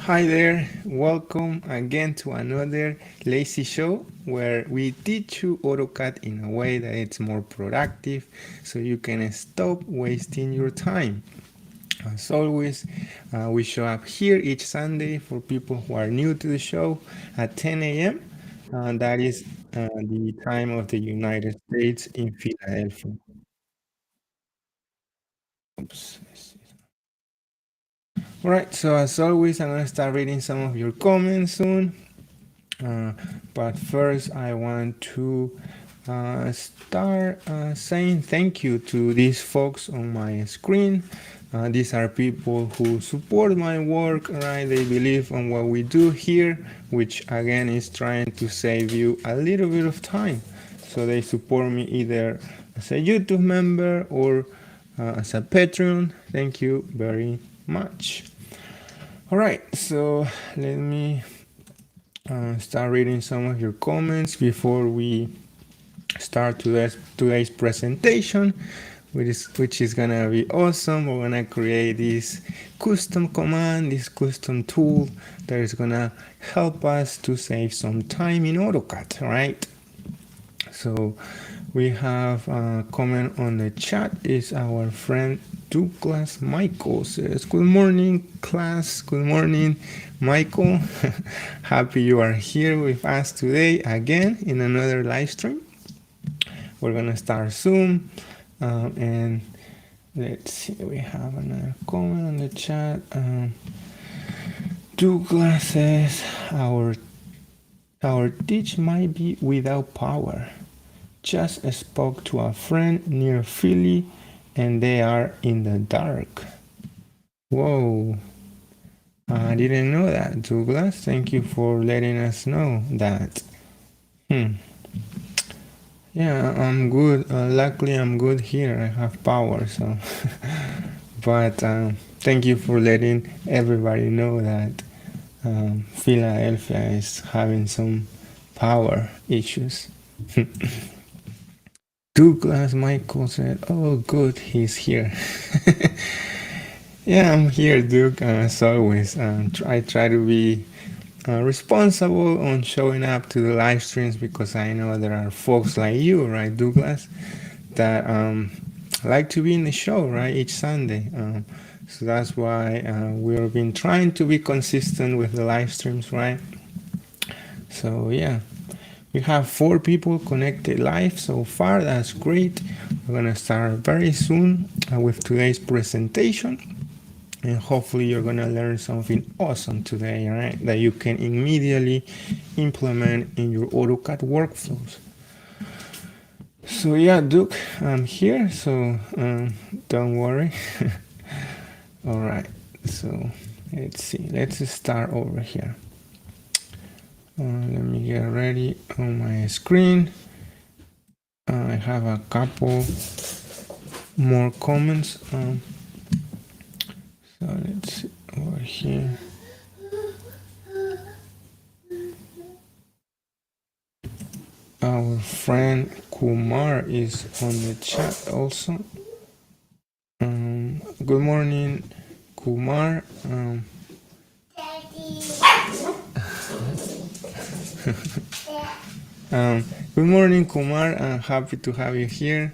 Hi there, welcome again to another lazy show where we teach you AutoCAD in a way that it's more productive so you can stop wasting your time. As always, we show up here each Sunday for people who are new to the show at 10 a.m. That is the time of the United States in Philadelphia. Oops. All right, so as always, I'm going to start reading some of your comments soon. But first, I want to start saying thank you to these folks on my screen. These are people who support my work, right? They believe on what we do here, which again is trying to save you a little bit of time. So they support me either as a YouTube member or as a Patreon. Thank you very much. All right, so let me start reading some of your comments before we start today's presentation, which is gonna be awesome. We're gonna create this custom command, this custom tool that is gonna help us to save some time in AutoCAD, right? So we have a comment on the chat. Is our friend Douglas Michael says, "Good morning, class. Good morning, Michael. Happy you are here with us today again in another live stream. We're gonna start soon, and let's see. We have another comment on the chat. Douglas says our teach might be without power. Just spoke to a friend near Philly and they are in the dark." Whoa, I didn't know that, Douglas. Thank you for letting us know that. Yeah, I'm good. Luckily, I'm good here. I have power, so. But thank you for letting everybody know that Philadelphia is having some power issues. Douglas Michael said, "Oh, good, he's here." Yeah, I'm here, Duke, as always. I try to be responsible on showing up to the live streams because I know there are folks like you, right, Douglas, that like to be in the show, right, each Sunday. So that's why we've been trying to be consistent with the live streams, right? So, yeah. We have 4 people connected live so far. That's great. We're going to start very soon with today's presentation. And hopefully you're going to learn something awesome today, right? That you can immediately implement in your AutoCAD workflows. So yeah, Duke, I'm here, so don't worry. All right, so let's see. Let's start over here. Let me get ready on my screen. I have a couple more comments. So let's see over here. Our friend Kumar is on the chat also. Good morning, Kumar. Good morning, Kumar. I'm happy to have you here.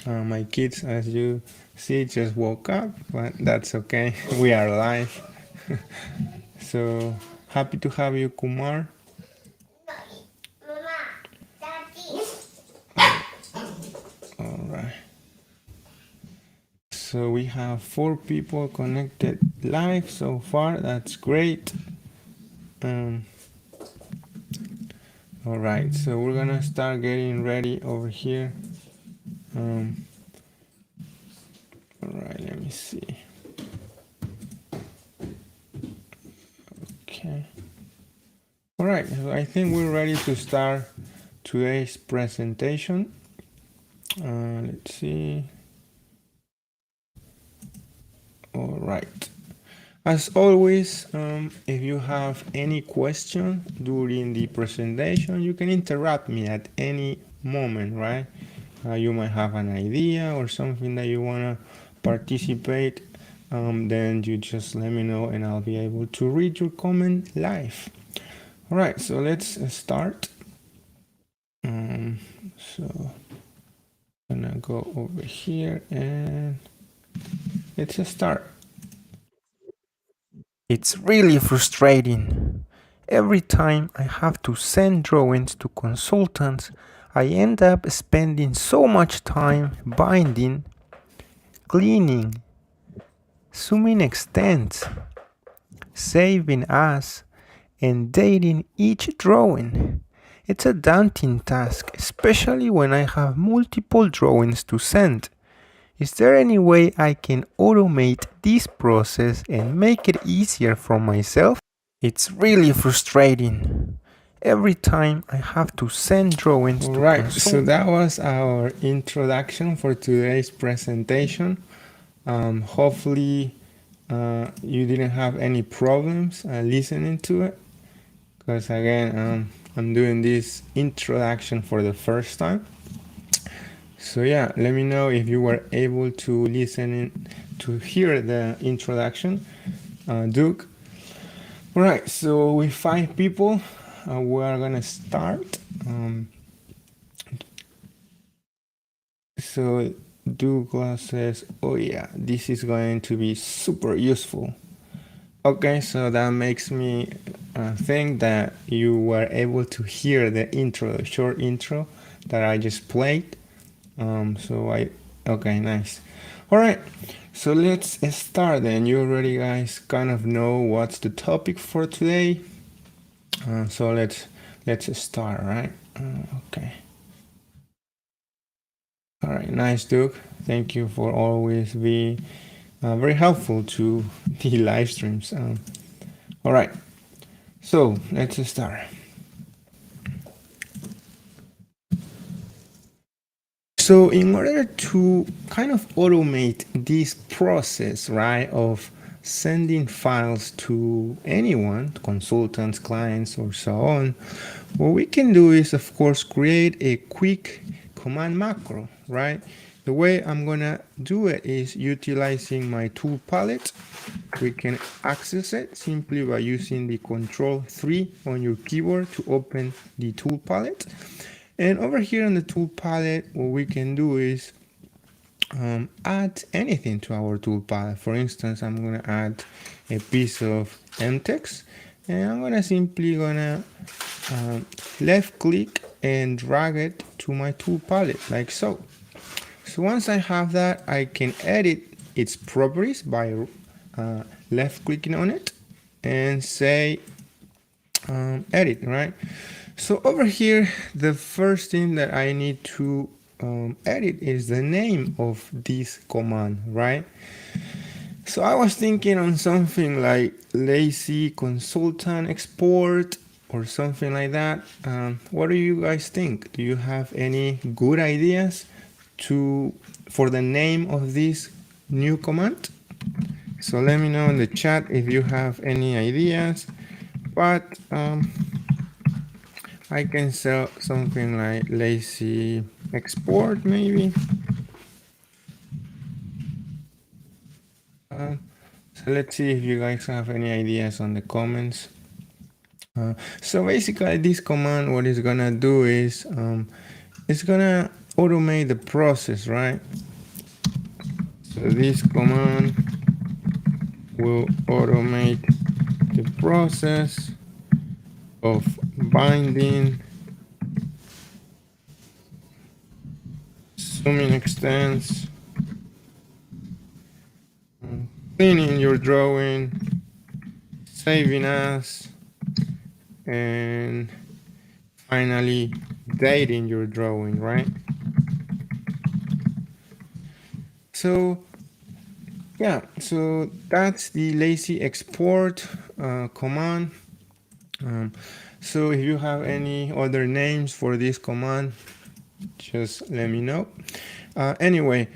My kids, as you see, just woke up, but that's okay. We are live. So happy to have you, Kumar. All right. So we have 4 people connected live so far. That's great. All right, so we're gonna start getting ready over here. All right, let me see. Okay. All right, so I think we're ready to start today's presentation. Let's see. All right. As always, if you have any question during the presentation, you can interrupt me at any moment, right? You might have an idea or something that you want to participate then you just let me know and I'll be able to read your comment live. All right, so let's start. So I'm gonna go over here and let's start. It's really frustrating. Every time I have to send drawings to consultants, I end up spending so much time binding, cleaning, zooming extents, saving as, and dating each drawing. It's a daunting task, especially when I have multiple drawings to send. Is there any way I can automate this process and make it easier for myself? It's really frustrating. Every time I have to send drawings to Right, so that was our introduction for today's presentation. Hopefully you didn't have any problems listening to it, because again I'm doing this introduction for the first time. So yeah, let me know if you were able to listen to hear the introduction, Duke. All right, so with 5 people, we are gonna start. So Douglas says, oh yeah, this is going to be super useful. Okay, so that makes me think that you were able to hear the intro, the short intro that I just played. Okay, nice. All right, so let's start then. You already guys kind of know what's the topic for today. So let's start, right? Okay. All right, nice, Duke. Thank you for always being very helpful to the live streams. All right, so let's start. So in order to kind of automate this process, right, of sending files to anyone, consultants, clients, or so on, what we can do is, of course, create a quick command macro, right? The way I'm gonna do it is utilizing my tool palette. We can access it simply by using the Control 3 on your keyboard to open the tool palette. And over here on the tool palette, what we can do is add anything to our tool palette. For instance, I'm gonna add a piece of MText, and I'm gonna simply left click and drag it to my tool palette like so. So once I have that, I can edit its properties by left clicking on it and say edit, right? So over here, the first thing that I need to edit is the name of this command, right? So I was thinking on something like lazy consultant export or something like that. What do you guys think? Do you have any good ideas for the name of this new command? So let me know in the chat if you have any ideas. But I can sell something like lazy export maybe. So let's see if you guys have any ideas on the comments. So basically this command, what it's gonna do is it's gonna automate the process, right? So this command will automate the process of binding, zooming extents, cleaning your drawing, saving as, and finally dating your drawing, right? So yeah, so that's the lazy export command. So if you have any other names for this command, just let me know. Anyway,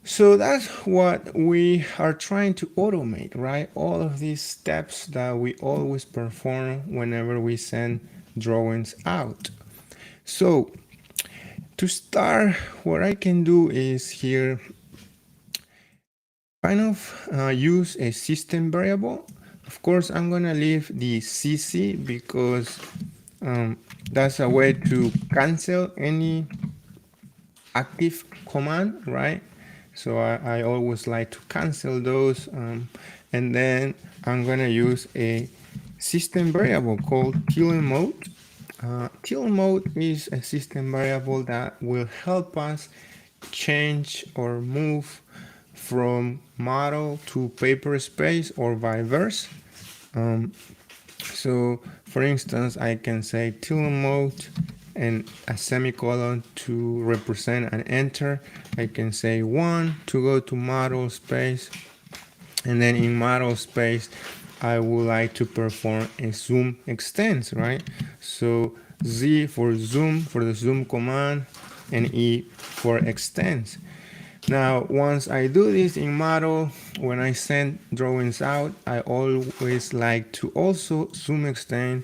so that's what we are trying to automate, right? All of these steps that we always perform whenever we send drawings out. So to start, what I can do is here, kind of use a system variable. Of course, I'm gonna leave the CC because that's a way to cancel any active command, right? So I always like to cancel those, and then I'm gonna use a system variable called till mode. Till mode is a system variable that will help us change or move from model to paper space or vice versa. So for instance, I can say till mode and a semicolon to represent an enter. I can say 1 to go to model space, and then in model space I would like to perform a zoom extends, right? So Z for zoom, for the zoom command, and E for extends. Now, once I do this in model, when I send drawings out, I always like to also zoom extend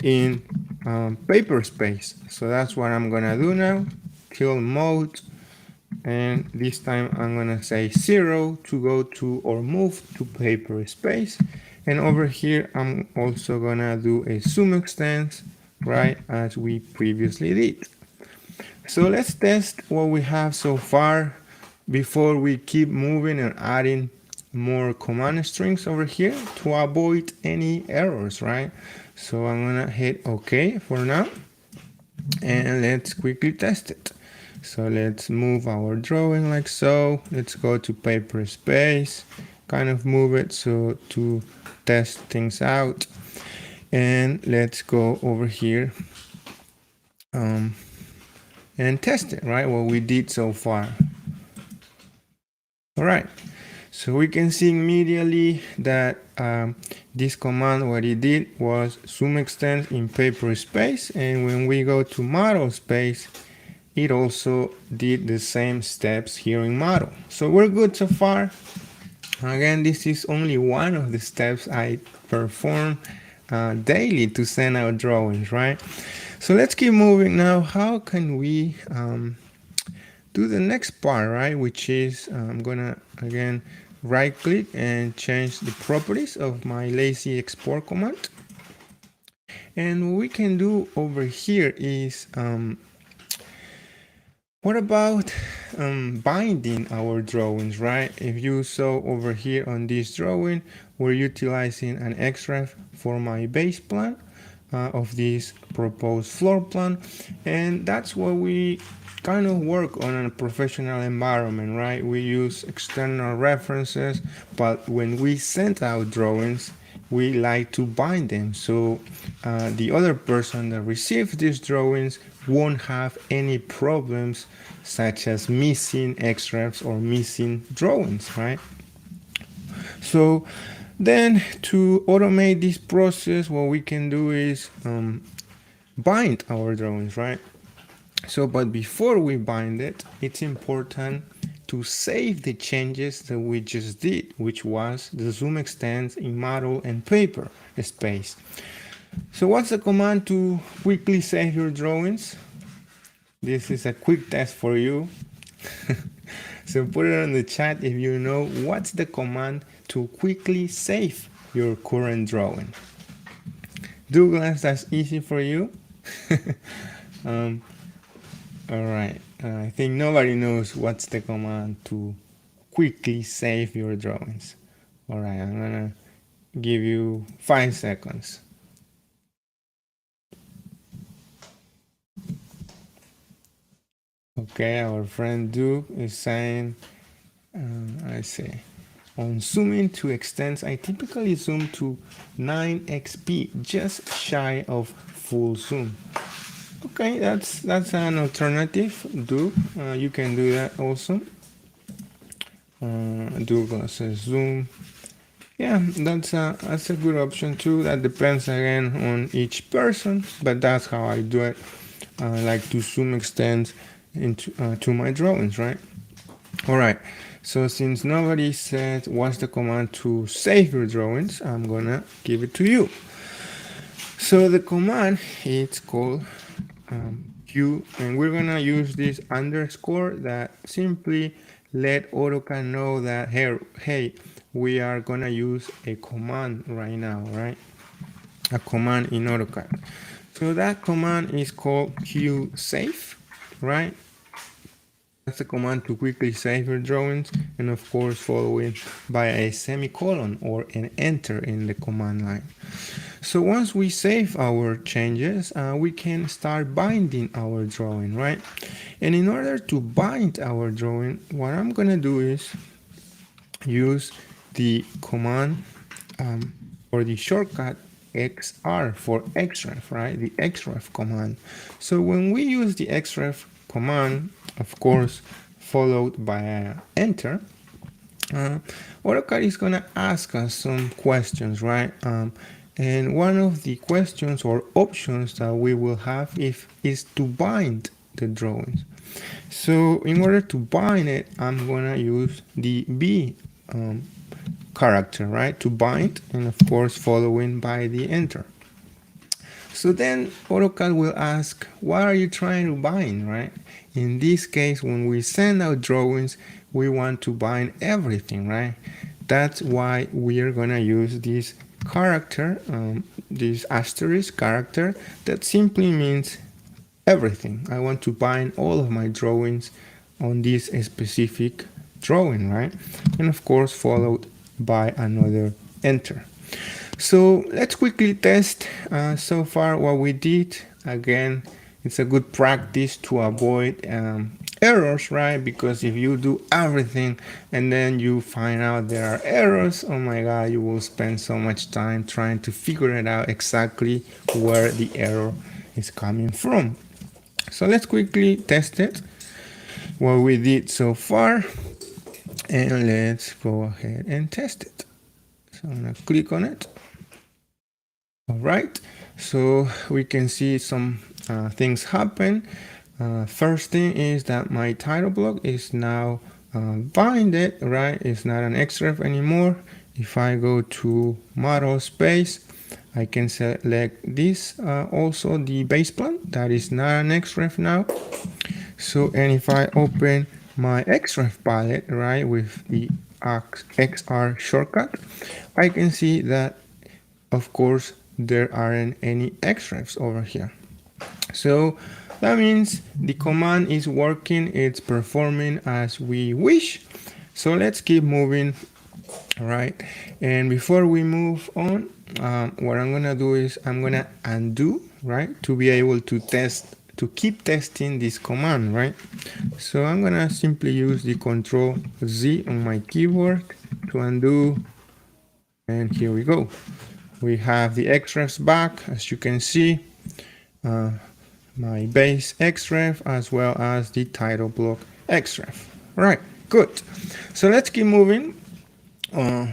in paper space. So that's what I'm gonna do now, till mode, and this time I'm gonna say 0 to go to or move to paper space. And over here, I'm also gonna do a zoom extend, right, as we previously did. So let's test what we have so far before we keep moving and adding more command strings over here to avoid any errors, right? So I'm gonna hit OK for now, and let's quickly test it. So let's move our drawing like so. Let's go to paper space, kind of move it so to test things out. And let's go over here and test it, right? What we did so far. All right, so we can see immediately that this command, what it did was zoom extend in paper space, and when we go to model space, it also did the same steps here in model. So we're good so far. Again, this is only one of the steps I perform daily to send out drawings, right? So let's keep moving now. How can we do the next part, right? Which is I'm gonna again right click and change the properties of my lazy export command. And what we can do over here is what about binding our drawings, right? If you saw over here on this drawing, we're utilizing an XREF for my base plan of this proposed floor plan, and that's what we kind of work on a professional environment, right? We use external references, but when we send out drawings, we like to bind them so the other person that receives these drawings won't have any problems such as missing XREFs or missing drawings, right? So then to automate this process, what we can do is bind our drawings, right? So, but before we bind it, it's important to save the changes that we just did, which was the zoom extends in model and paper space. So what's the command to quickly save your drawings? This is a quick test for you. So put it in the chat if you know what's the command to quickly save your current drawing. Douglas, that's easy for you. All right, I think nobody knows what's the command to quickly save your drawings. All right, I'm gonna give you 5 seconds. Okay, our friend Duke is saying, I see. On zooming to extends, I typically zoom to 9xp, just shy of full zoom. Okay, that's an alternative, Duke. You can do that also. Douglas says zoom. Yeah, that's a good option too. That depends again on each person, but that's how I do it. I like to zoom extend into to my drawings, right? All right. So since nobody said what's the command to save your drawings, I'm gonna give it to you. So the command it's called Q, and we're gonna use this underscore that simply let AutoCAD know that, hey, we are gonna use a command right now, right? A command in AutoCAD. So that command is called qsave, right? That's a command to quickly save your drawings, and of course followed by a semicolon or an enter in the command line. So once we save our changes, we can start binding our drawing, right? And in order to bind our drawing, what I'm gonna do is use the command or the shortcut XR for xref, right? The xref command. So when we use the xref command, of course, followed by an enter, AutoCAD is going to ask us some questions, right? And one of the questions or options that we will have is to bind the drawings. So in order to bind it, I'm going to use the B character, right? To bind, and of course following by the enter. So then AutoCAD will ask, what are you trying to bind, right? In this case, when we send out drawings, we want to bind everything, right? That's why we are gonna use this character, this asterisk character, that simply means everything. I want to bind all of my drawings on this specific drawing, right? And of course, followed by another enter. So let's quickly test so far what we did. Again, it's a good practice to avoid errors, right? Because if you do everything and then you find out there are errors, oh my God, you will spend so much time trying to figure it out exactly where the error is coming from. So let's quickly test it, what we did so far, and let's go ahead and test it. So I'm gonna click on it. All right, so we can see some things happen. First thing is that my title block is now binded, right? It's not an xref anymore. If I go to model space, I can select this, also the base plan, that is not an xref now. So, and if I open my xref palette, right, with the XR shortcut, I can see that, of course, there aren't any xrefs over here. So that means the command is working, it's performing as we wish. So let's keep moving, right? And before we move on, what I'm gonna do is I'm gonna undo, right, to be able to test, to keep testing this command, right? So I'm gonna simply use the Control Z on my keyboard to undo, and here we go. We have the xrefs back, as you can see, my base xref as well as the title block xref. Right, good. So let's keep moving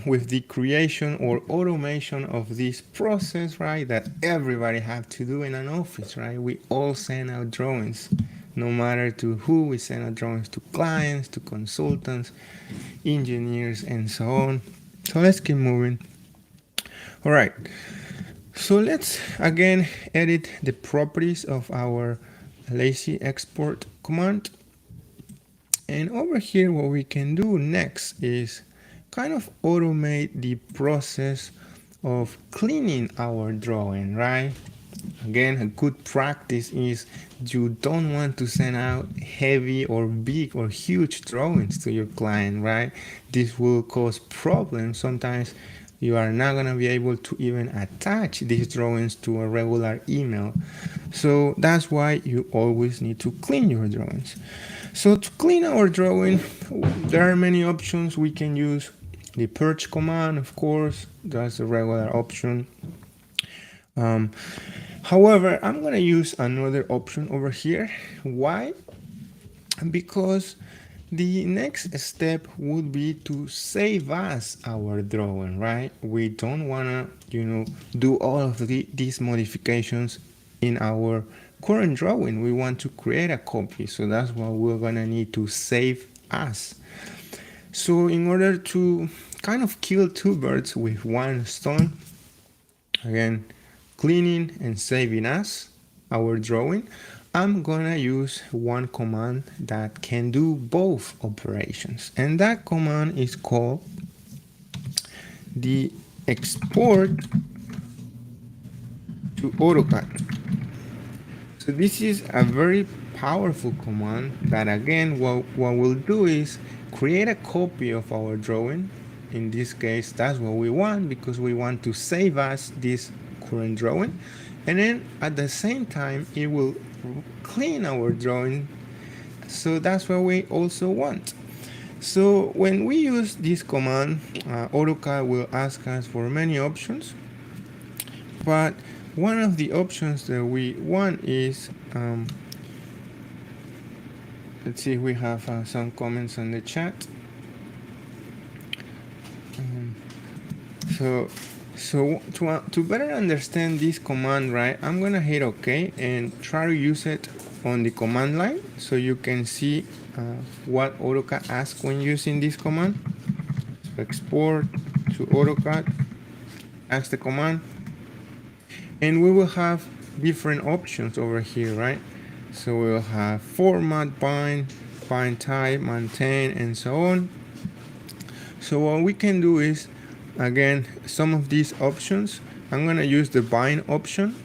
with the creation or automation of this process, right, that everybody have to do in an office, right? We all send out drawings, no matter to who. We send out drawings to clients, to consultants, engineers, and so on. So let's keep moving. All right, so let's again edit the properties of our lazy export command. And over here, what we can do next is kind of automate the process of cleaning our drawing, right? Again, a good practice is you don't want to send out heavy or big or huge drawings to your client, right? This will cause problems. Sometimes you are not going to be able to even attach these drawings to a regular email. So that's why you always need to clean your drawings. So to clean our drawing, there are many options. We can use the purge command, of course. That's a regular option. However, I'm going to use another option over here. Why? Because the next step would be to save us our drawing, right? We don't want to, do all of these modifications in our current drawing. We want to create a copy. So that's why we're going to need to save us. So in order to kind of kill two birds with one stone, again, cleaning and saving us, our drawing, I'm gonna use one command that can do both operations, and that command is called the export to AutoCAD. So this is a very powerful command that, again, what we'll do is create a copy of our drawing. In this case, that's what we want, because we want to save us this current drawing, and then at the same time it will clean our drawing. So that's what we also want. So when we use this command, AutoCAD will ask us for many options, but one of the options that we want is, let's see, we have some comments on the chat. So to better understand this command, right, I'm gonna hit OK and try to use it on the command line so you can see what AutoCAD asks when using this command. So export to AutoCAD, ask the command, and we will have different options over here, right? So we'll have format, bind type, maintain, and so on. So what we can do is, again, some of these options, I'm gonna use the bind option.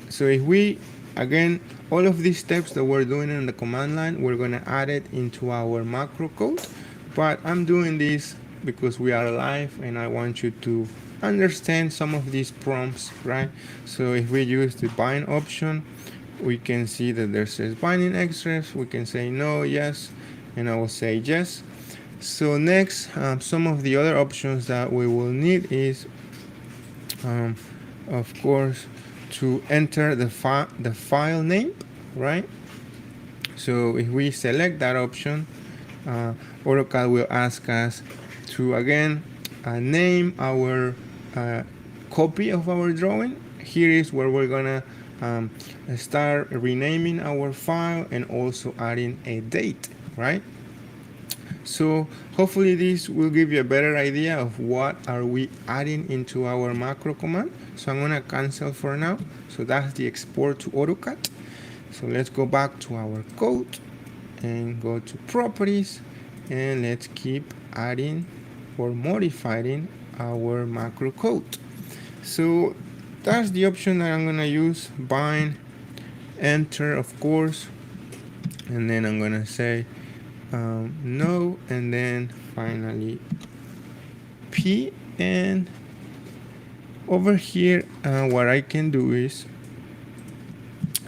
So if we, again, all of these steps that we're doing in the command line, we're gonna add it into our macro code. But I'm doing this because we are live and I want you to understand some of these prompts, right? So if we use the bind option, we can see that there says binding extras. We can say no, yes, and I will say yes. So next, some of the other options that we will need is, of course, to enter the file name, right? So if we select that option, AutoCAD will ask us to, again, name our copy of our drawing. Here is where we're gonna start renaming our file and also adding a date, right? So hopefully this will give you a better idea of what are we adding into our macro command. So I'm gonna cancel for now. So that's the export to AutoCAD. So let's go back to our code and go to properties, and let's keep adding or modifying our macro code. So that's the option that I'm gonna use, bind, enter, of course, and then I'm gonna say no, and then finally P. And over here, what I can do is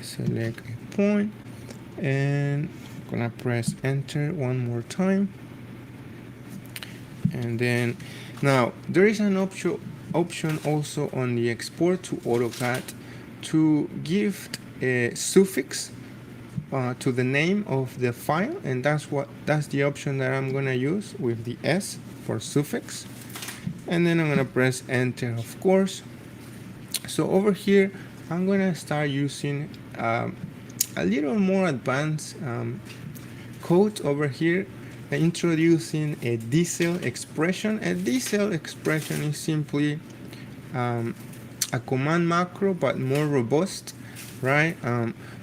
select a point, and I'm gonna press enter one more time. And then now there is an option also on the export to AutoCAD to give a suffix to the name of the file, and that's the option that I'm gonna use with the S for suffix. And then I'm gonna press enter, of course. So over here I'm gonna start using a little more advanced code over here, introducing a diesel expression. A diesel expression is simply a command macro, but more robust, right?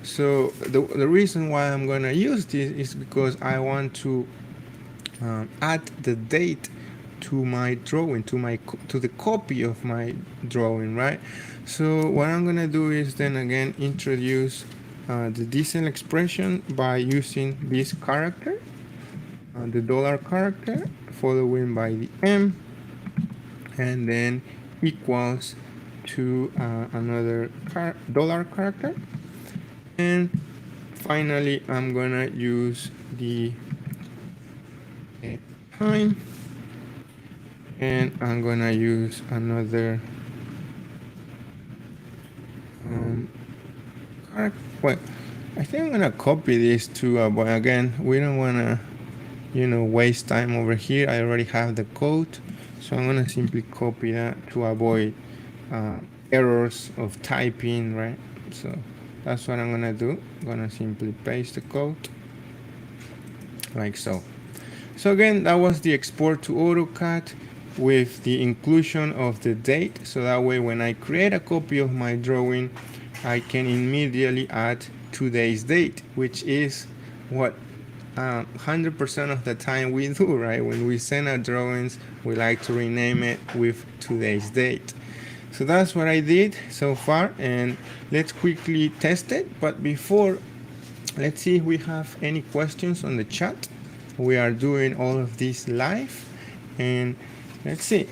So the reason why I'm gonna use this is because I want to add the date to my drawing, to the copy of my drawing, right? So what I'm gonna do is then again introduce the diesel expression by using this character, the dollar character, following by the M, and then equals to another dollar character. And finally I'm gonna use the time, and I'm gonna use another well, I think I'm gonna copy this to but again, we don't wanna waste time over here. I already have the code, so I'm gonna simply copy that to avoid errors of typing, right? So that's what I'm gonna do. I'm gonna simply paste the code like so. So again, that was the export to AutoCAD with the inclusion of the date, so that way when I create a copy of my drawing, I can immediately add today's date, which is what 100% of the time we do, right? When we send our drawings, we like to rename it with today's date. So that's what I did so far, and let's quickly test it. But before, let's see if we have any questions on the chat. We are doing all of this live, and let's see.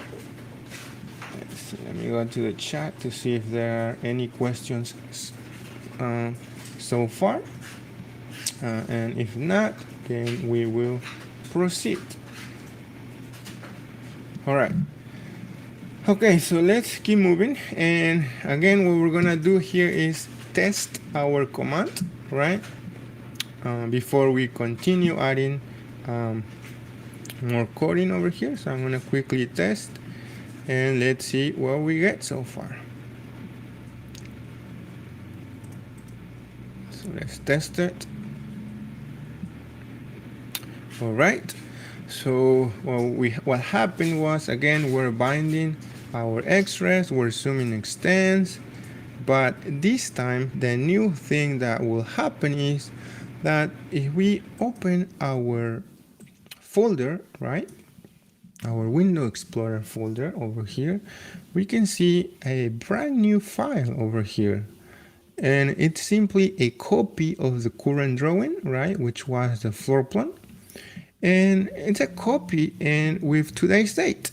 Let me go to the chat to see if there are any questions so far, and if not, then we will proceed. All right. Okay, so let's keep moving, and again, what we're gonna do here is test our command, right? Before we continue adding more coding over here. So I'm gonna quickly test, and let's see what we get so far. So let's test it. All right. So what happened was, again, we're binding our XREFs, we're zooming extends, but this time the new thing that will happen is that if we open our folder, right, our Window Explorer folder over here, we can see a brand new file over here, and it's simply a copy of the current drawing, right, which was the floor plan. And it's a copy and with today's date,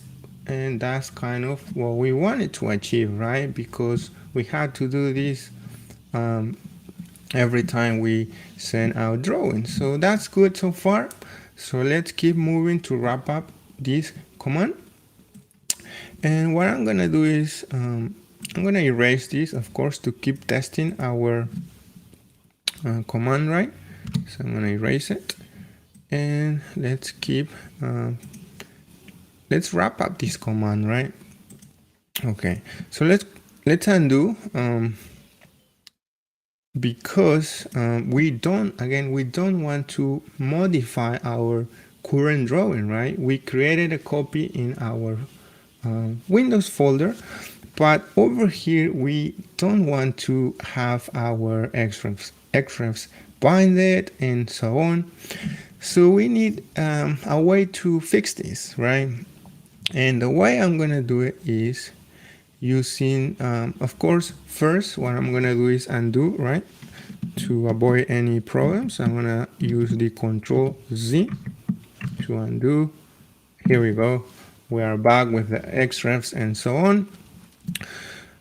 and that's kind of what we wanted to achieve, right? Because we had to do this every time we send out drawings. So that's good so far. So let's keep moving to wrap up this command. And what I'm gonna do is I'm gonna erase this, of course, to keep testing our command, right? So I'm gonna erase it. And let's keep let's wrap up this command, right? Okay, so let's undo because we don't want to modify our current drawing, right? We created a copy in our Windows folder, but over here we don't want to have our XREFs binded and so on. So we need a way to fix this, right? And the way I'm gonna do it is using, of course, first what I'm gonna do is undo, right? To avoid any problems, I'm gonna use the Control Z to undo. Here we go. We are back with the XREFs and so on.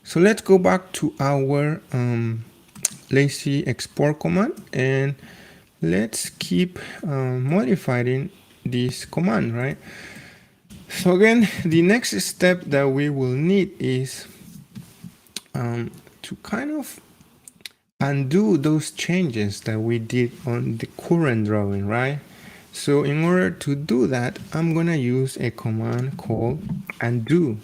So let's go back to our lazy export command, and let's keep modifying this command, right? So again, the next step that we will need is to kind of undo those changes that we did on the current drawing, right? So in order to do that, I'm gonna use a command called undo.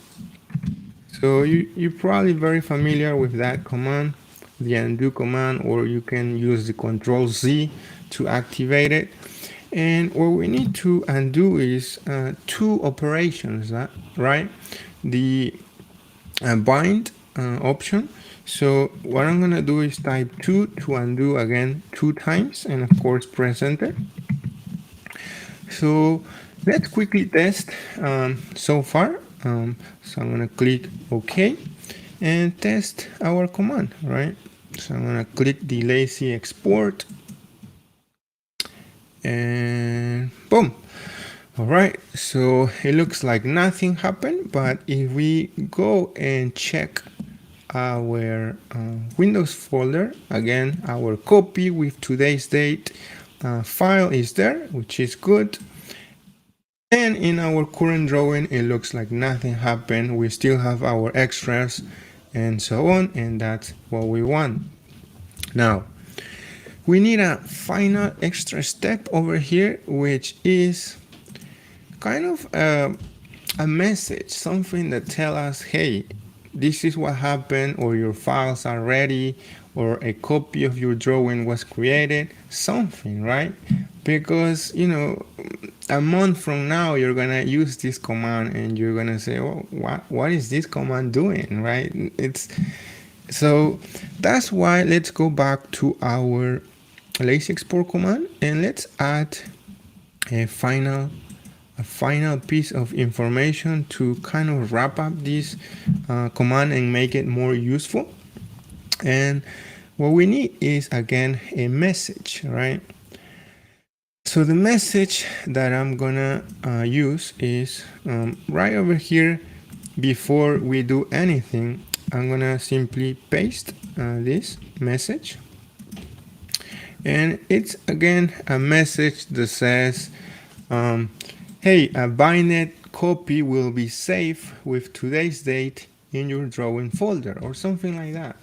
So you're probably very familiar with that command, the undo command, or you can use the Control Z to activate it. And what we need to undo is two operations, right? The bind option. So what I'm gonna do is type 2 to undo again 2 times, and of course press enter. So let's quickly test so far. So I'm gonna click OK and test our command, right? So I'm gonna click the lazy export, and boom. All right, so it looks like nothing happened, but if we go and check our Windows folder, again, our copy with today's date file is there, which is good. And in our current drawing, it looks like nothing happened. We still have our extras and so on, and that's what we want. Now, we need a final extra step over here, which is kind of a message, something that tells us, hey, this is what happened, or your files are ready, or a copy of your drawing was created, something, right? Because, you know, a month from now, you're gonna use this command and you're gonna say, oh, what is this command doing, right? So that's why let's go back to our lazy export command and let's add a final piece of information to kind of wrap up this command and make it more useful. And what we need is, again, a message, right? So the message that I'm gonna use is right over here. Before we do anything, I'm gonna simply paste this message, and it's again a message that says hey, a binded copy will be saved with today's date in your drawing folder, or something like that.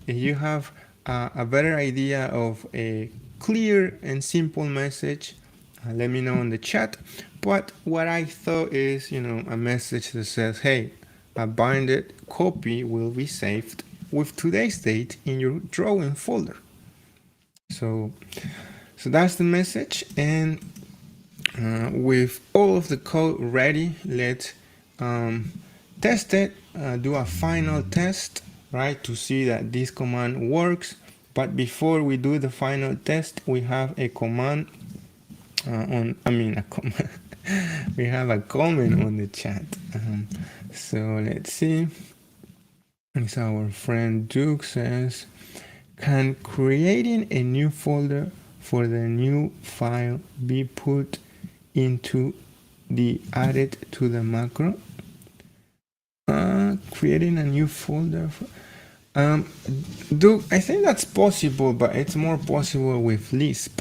If you have a better idea of a clear and simple message, let me know in the chat. But what I thought is, a message that says, hey, a binded copy will be saved with today's date in your drawing folder. So that's the message. And with all of the code ready, let's test it, do a final test, right, to see that this command works. But before we do the final test, we have a command we have a comment on the chat. So let's see. It's our friend Duke says, can creating a new folder for the new file be put into the added to the macro? Creating a new folder for, Duke, I think that's possible, but it's more possible with Lisp.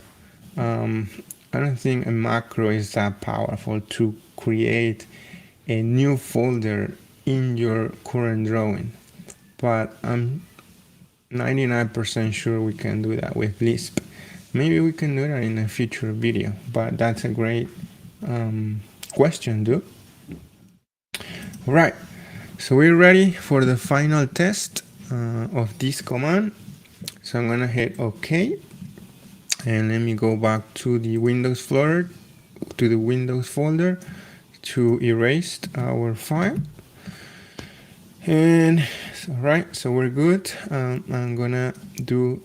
I don't think a macro is that powerful to create a new folder in your current drawing, but I'm 99% sure we can do that with Lisp. Maybe we can do that in a future video, but that's a great question, Duke. All right, so we're ready for the final test of this command. So I'm gonna hit OK, and let me go back to the Windows folder, to erase our file. And all right, so we're good. I'm gonna do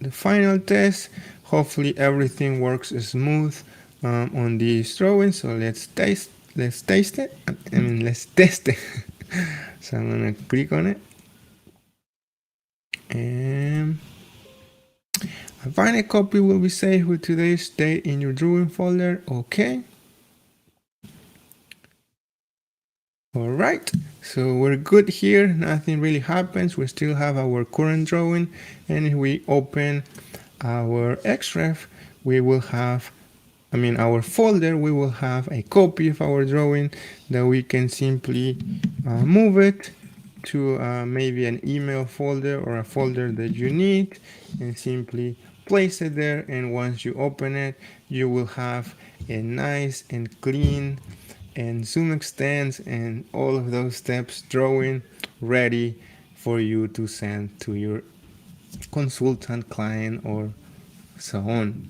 the final test. Hopefully everything works smooth on this drawing. So let's test it. Let's test it. So I'm gonna click on it, and a final copy will be saved with today's date in your drawing folder. Okay. All right, so we're good here. Nothing really happens. We still have our current drawing, and if we open our Xref, we will have, our folder, we will have a copy of our drawing that we can simply move it to maybe an email folder or a folder that you need, and simply place it there. And once you open it, you will have a nice and clean and zoom extends and all of those steps drawing ready for you to send to your consultant, client, or so on.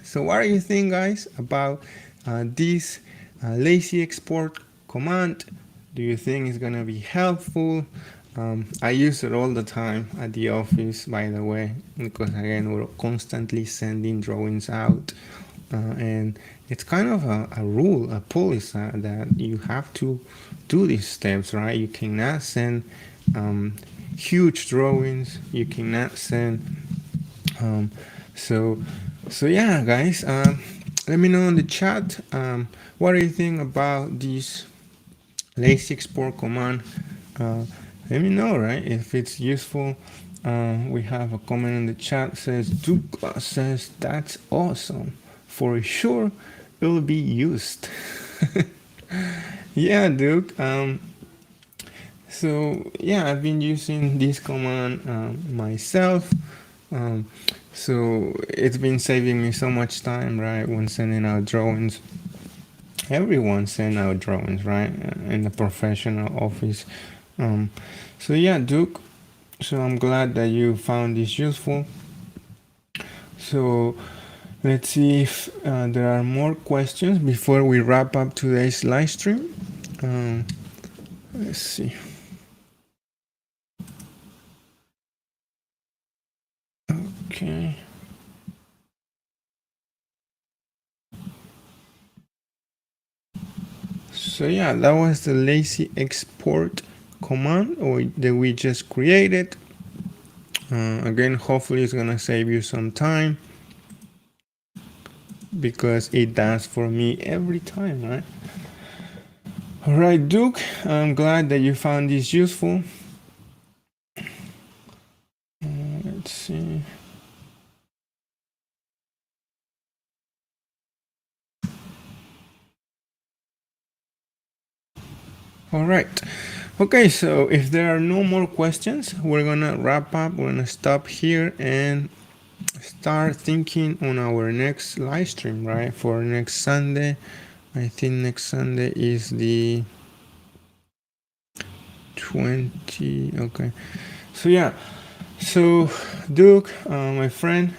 So what do you think, guys, about this lazy export command? Do you think it's gonna be helpful? I use it all the time at the office, by the way, because again, we're constantly sending drawings out, and it's kind of a rule, a policy that you have to do these steps, right? You cannot send huge drawings. You cannot send. So yeah, guys. Let me know in the chat. What do you think about this lazy export command? Let me know, right? If it's useful. We have a comment in the chat says Douglas says that's awesome. For sure, it will be used. Yeah, Duke. So yeah, I've been using this command myself. So it's been saving me so much time, right? When sending out drawings. Everyone send out drawings, right? In the professional office. So yeah, Duke. So I'm glad that you found this useful. So let's see if there are more questions before we wrap up today's live stream. Let's see. Okay. So yeah, that was the lazy export command that we just created. Again, hopefully it's gonna save you some time, because it does for me every time, right? All right, Duke, I'm glad that you found this useful. Let's see. All right. Okay, so if there are no more questions, we're gonna wrap up. We're gonna stop here and start thinking on our next live stream, right? For next Sunday. I think next Sunday is the 20. Okay. So yeah. So Duke, my friend,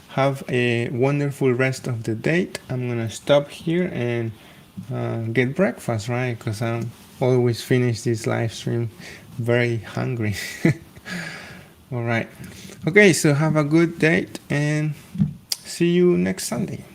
have a wonderful rest of the day. I'm gonna stop here and get breakfast, right? Because I'm always finish this live stream very hungry. All right. Okay, so have a good day and see you next Sunday.